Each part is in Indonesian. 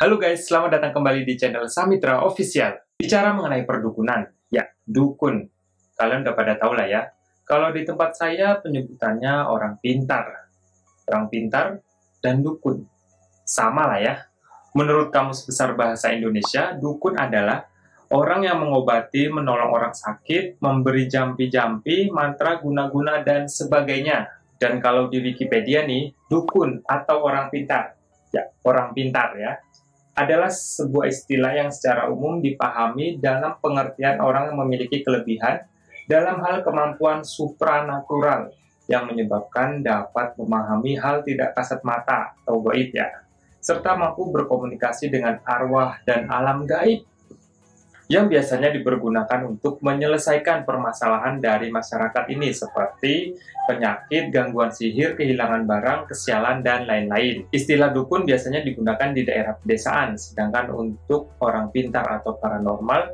Halo guys, selamat datang kembali di channel Samitra Official. Bicara mengenai perdukunan, ya, dukun. Kalian udah pada tahu lah ya. Kalau di tempat saya penyebutannya orang pintar. Orang pintar dan dukun. Sama lah ya. Menurut Kamus Besar Bahasa Indonesia, dukun adalah orang yang mengobati, menolong orang sakit, memberi jampi-jampi, mantra, guna-guna, dan sebagainya. Dan kalau di Wikipedia nih, dukun atau orang pintar. Ya, orang pintar ya adalah sebuah istilah yang secara umum dipahami dalam pengertian orang yang memiliki kelebihan dalam hal kemampuan supranatural yang menyebabkan dapat memahami hal tidak kasat mata atau gaib ya, serta mampu berkomunikasi dengan arwah dan alam gaib yang biasanya dipergunakan untuk menyelesaikan permasalahan dari masyarakat ini seperti penyakit, gangguan sihir, kehilangan barang, kesialan, dan lain-lain. Istilah dukun biasanya digunakan di daerah pedesaan, sedangkan untuk orang pintar atau paranormal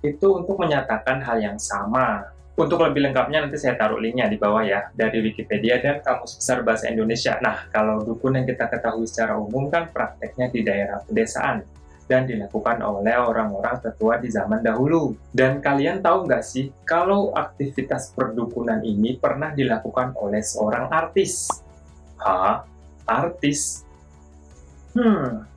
itu untuk menyatakan hal yang sama. Untuk lebih lengkapnya nanti saya taruh linknya di bawah ya, dari Wikipedia dan Kamus Besar Bahasa Indonesia. Nah, kalau dukun yang kita ketahui secara umum kan prakteknya di daerah pedesaan dan dilakukan oleh orang-orang tetua di zaman dahulu. Dan kalian tahu nggak sih, kalau aktivitas perdukunan ini pernah dilakukan oleh seorang artis? Hah? Artis?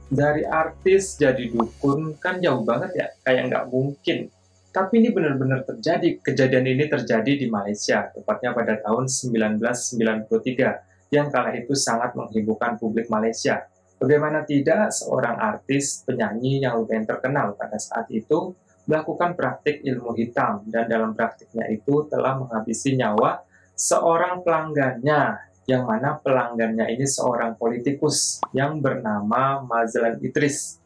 Dari artis jadi dukun kan jauh banget ya, kayak nggak mungkin. Tapi ini benar-benar terjadi. Kejadian ini terjadi di Malaysia, tepatnya pada tahun 1993, yang kala itu sangat menghebohkan publik Malaysia. Bagaimana tidak, seorang artis, penyanyi yang lumayan terkenal pada saat itu melakukan praktik ilmu hitam dan dalam praktiknya itu telah menghabisi nyawa seorang pelanggannya, yang mana pelanggannya ini seorang politikus yang bernama Mazlan Idris.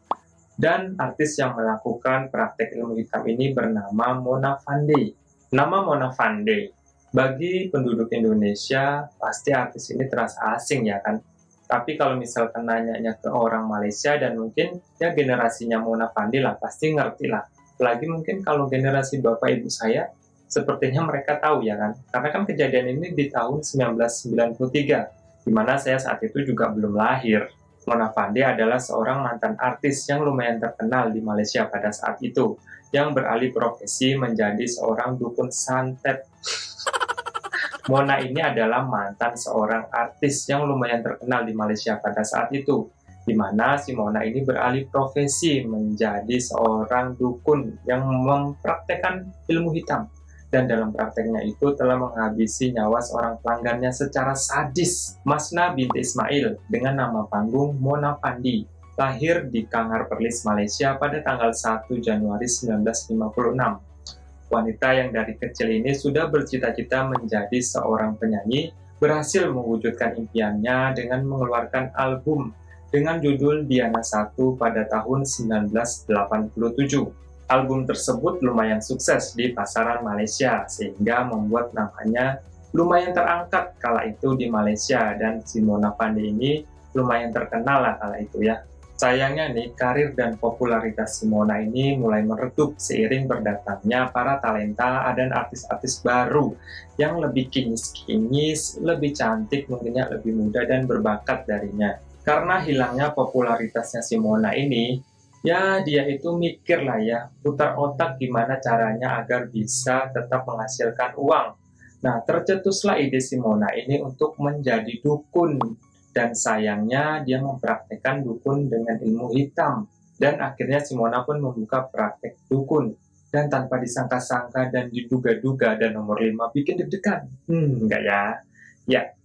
Dan artis yang melakukan praktik ilmu hitam ini bernama Mona Fandey. Nama Mona Fandey, bagi penduduk Indonesia, pasti artis ini terasa asing ya kan? Tapi kalau misalkan nanya ke orang Malaysia dan mungkin ya generasinya Mona Fandey lah, pasti ngerti lah. Apalagi mungkin kalau generasi bapak ibu saya, sepertinya mereka tahu ya kan. Karena kan kejadian ini di tahun 1993, di mana saya saat itu juga belum lahir. Mona Fandey adalah seorang mantan artis yang lumayan terkenal di Malaysia pada saat itu, yang beralih profesi menjadi seorang dukun santet. Mona ini adalah mantan seorang artis yang lumayan terkenal di Malaysia pada saat itu, di mana si Mona ini beralih profesi menjadi seorang dukun yang mempraktekkan ilmu hitam. Dan dalam prakteknya itu telah menghabisi nyawa seorang pelanggannya secara sadis, Masna binti Ismail, dengan nama panggung Mona Fandey, lahir di Kangar Perlis, Malaysia pada tanggal 1 Januari 1956. Wanita yang dari kecil ini sudah bercita-cita menjadi seorang penyanyi, berhasil mewujudkan impiannya dengan mengeluarkan album dengan judul Diana 1 pada tahun 1987. Album tersebut lumayan sukses di pasaran Malaysia, sehingga membuat namanya lumayan terangkat kala itu di Malaysia, dan si Mona Fandey ini lumayan terkenal lah kala itu ya. Sayangnya nih, karir dan popularitas si Mona ini mulai meredup seiring berdatangnya para talenta dan artis-artis baru yang lebih kinyis-kinyis, lebih cantik, mungkinnya lebih muda dan berbakat darinya. Karena hilangnya popularitasnya si Mona ini, ya dia itu mikir lah ya, putar otak gimana caranya agar bisa tetap menghasilkan uang. Nah, tercetuslah ide si Mona ini untuk menjadi dukun. Dan sayangnya dia mempraktekkan dukun dengan ilmu hitam. Dan akhirnya si Mona pun membuka praktek dukun. Dan tanpa disangka-sangka dan diduga-duga, dan nomor 5 bikin deg-degan. Enggak ya? Ya,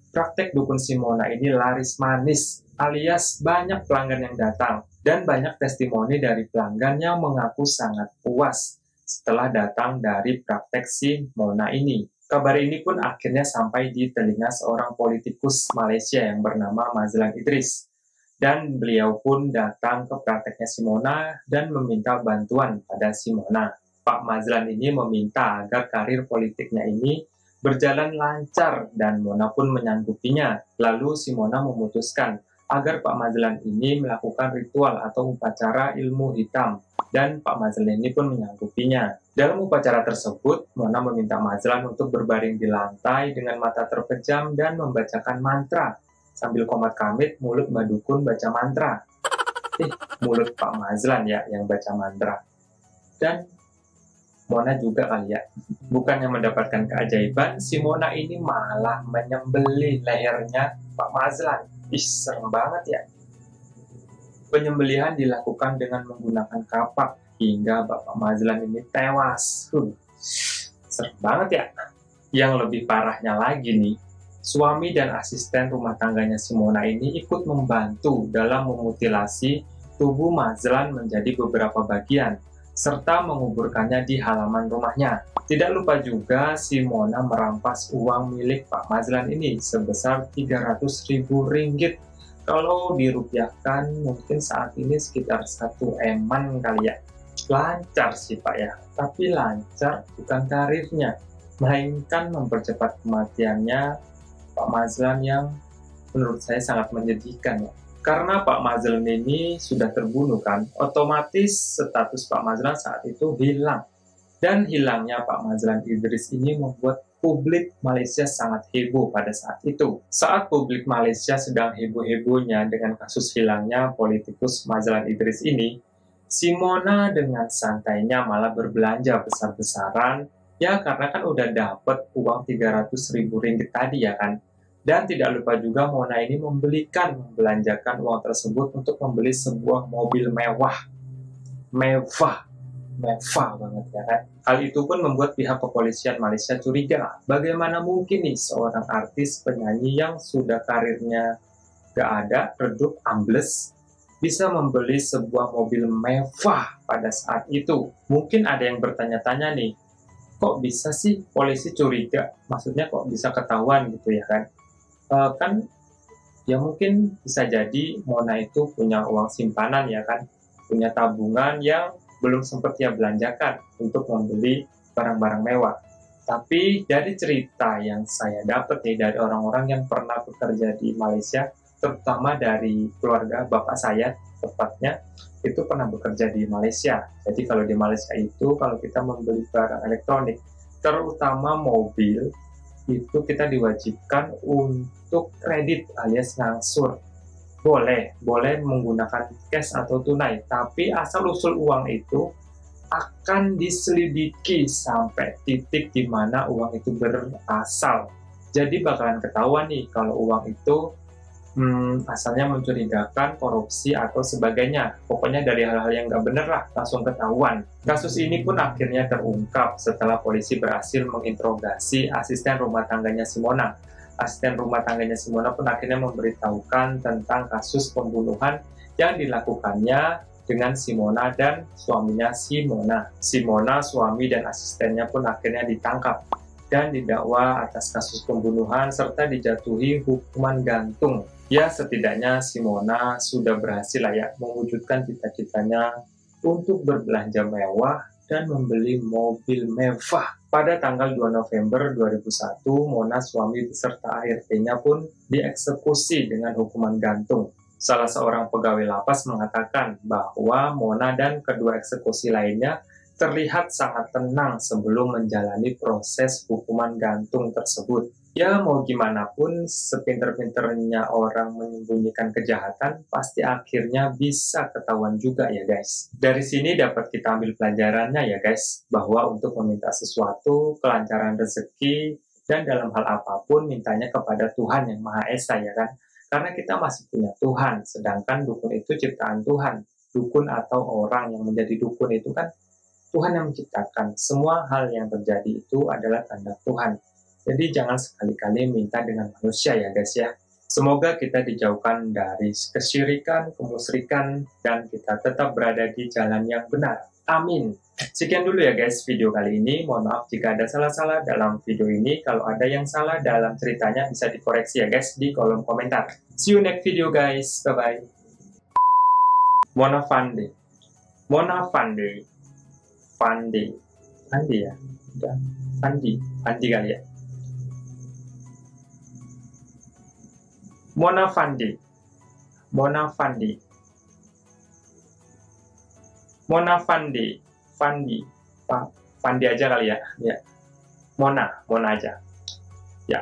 praktek dukun si Mona ini laris manis, alias banyak pelanggan yang datang. Dan banyak testimoni dari pelanggan yang mengaku sangat puas setelah datang dari praktek si Mona ini. Kabar ini pun akhirnya sampai di telinga seorang politikus Malaysia yang bernama Mazlan Idris. Dan beliau pun datang ke prakteknya si Mona dan meminta bantuan pada si Mona. Pak Mazlan ini meminta agar karir politiknya ini berjalan lancar dan Mona pun menyanggupinya. Lalu si Mona memutuskan agar Pak Mazlan ini melakukan ritual atau upacara ilmu hitam. Dan Pak Mazlan ini pun menyanggupinya. Dalam upacara tersebut, Mona meminta Mazlan untuk berbaring di lantai dengan mata terpejam dan membacakan mantra. Sambil komat kamit, mulut Mbak Dukun baca mantra. mulut Pak Mazlan ya yang baca mantra. Dan Mona juga kali ya. Bukannya mendapatkan keajaiban, si Mona ini malah menyembelih lehernya Pak Mazlan. Ih, serem banget ya. Penyembelihan dilakukan dengan menggunakan kapak hingga Bapak Mazlan ini tewas. Serem banget ya. Yang lebih parahnya lagi nih, suami dan asisten rumah tangganya si Mona ini ikut membantu dalam memutilasi tubuh Mazlan menjadi beberapa bagian, serta menguburkannya di halaman rumahnya. Tidak lupa juga si Mona merampas uang milik Pak Mazlan ini sebesar 300.000 ringgit. Kalau dirupiahkan mungkin saat ini sekitar 1 eman kali ya. Lancar sih Pak ya, tapi lancar bukan karirnya, melainkan mempercepat kematiannya Pak Mazlan yang menurut saya sangat menyedihkan ya. Karena Pak Mazlan ini sudah terbunuh kan, otomatis status Pak Mazlan saat itu hilang. Dan hilangnya Pak Mazlan Idris ini membuat publik Malaysia sangat heboh pada saat itu. Saat publik Malaysia sedang heboh-hebohnya dengan kasus hilangnya politikus Mazlan Idris ini, si Mona dengan santainya malah berbelanja besar-besaran, ya karena kan udah dapet uang 300.000 ringgit tadi ya kan. Dan tidak lupa juga Mona ini membelanjakan uang tersebut untuk membeli sebuah mobil mewah banget ya kan. Hal itu pun membuat pihak kepolisian Malaysia curiga, bagaimana mungkin nih seorang artis penyanyi yang sudah karirnya gak ada, redup, ambles, bisa membeli sebuah mobil mewah pada saat itu. Mungkin ada yang bertanya-tanya nih, kok bisa sih polisi curiga? Maksudnya kok bisa ketahuan gitu ya kan? Kan ya mungkin bisa jadi Mona itu punya uang simpanan ya kan, punya tabungan yang belum sempat dia belanjakan untuk membeli barang-barang mewah. Tapi dari cerita yang saya dapat nih dari orang-orang yang pernah bekerja di Malaysia, terutama dari keluarga bapak saya, tepatnya itu pernah bekerja di Malaysia. Jadi kalau di Malaysia itu, kalau kita membeli barang elektronik, terutama mobil, itu kita diwajibkan untuk kredit alias ngangsur. Boleh menggunakan cash atau tunai, tapi asal-usul uang itu akan diselidiki sampai titik di mana uang itu berasal. Jadi bakalan ketahuan nih kalau uang itu asalnya mencurigakan, korupsi, atau sebagainya. Pokoknya dari hal-hal yang nggak bener lah, langsung ketahuan. Kasus ini pun akhirnya terungkap setelah polisi berhasil menginterogasi asisten rumah tangganya si Mona. Asisten rumah tangganya si Mona pun akhirnya memberitahukan tentang kasus pembunuhan yang dilakukannya dengan si Mona dan suaminya si Mona. Si Mona, suami dan asistennya pun akhirnya ditangkap dan didakwa atas kasus pembunuhan serta dijatuhi hukuman gantung. Ya, setidaknya si Mona sudah berhasil lah ya mewujudkan cita-citanya untuk berbelanja mewah dan membeli mobil mewah. Pada tanggal 2 November 2001, Mona, suami beserta ART-nya pun dieksekusi dengan hukuman gantung. Salah seorang pegawai lapas mengatakan bahwa Mona dan kedua eksekusi lainnya terlihat sangat tenang sebelum menjalani proses hukuman gantung tersebut. Ya mau gimana pun, sepinter-pinternya orang menyembunyikan kejahatan, pasti akhirnya bisa ketahuan juga ya guys. Dari sini dapat kita ambil pelajarannya ya guys, bahwa untuk meminta sesuatu, kelancaran rezeki, dan dalam hal apapun mintanya kepada Tuhan yang Maha Esa ya kan. Karena kita masih punya Tuhan, sedangkan dukun itu ciptaan Tuhan. Dukun atau orang yang menjadi dukun itu kan Tuhan yang menciptakan. Semua hal yang terjadi itu adalah tanda Tuhan. Jadi jangan sekali-kali minta dengan manusia ya guys ya. Semoga kita dijauhkan dari kesyirikan, kemusyrikan, dan kita tetap berada di jalan yang benar. Amin. Sekian dulu ya guys video kali ini. Mohon maaf jika ada salah-salah dalam video ini. Kalau ada yang salah dalam ceritanya bisa dikoreksi ya guys di kolom komentar. See you next video guys. Bye-bye. Mona Fandi. Mona Fandi. Fandi ya. Udah. Fandi kali ya. Mona Fandi aja kali ya. Ya. Mona aja. Ya.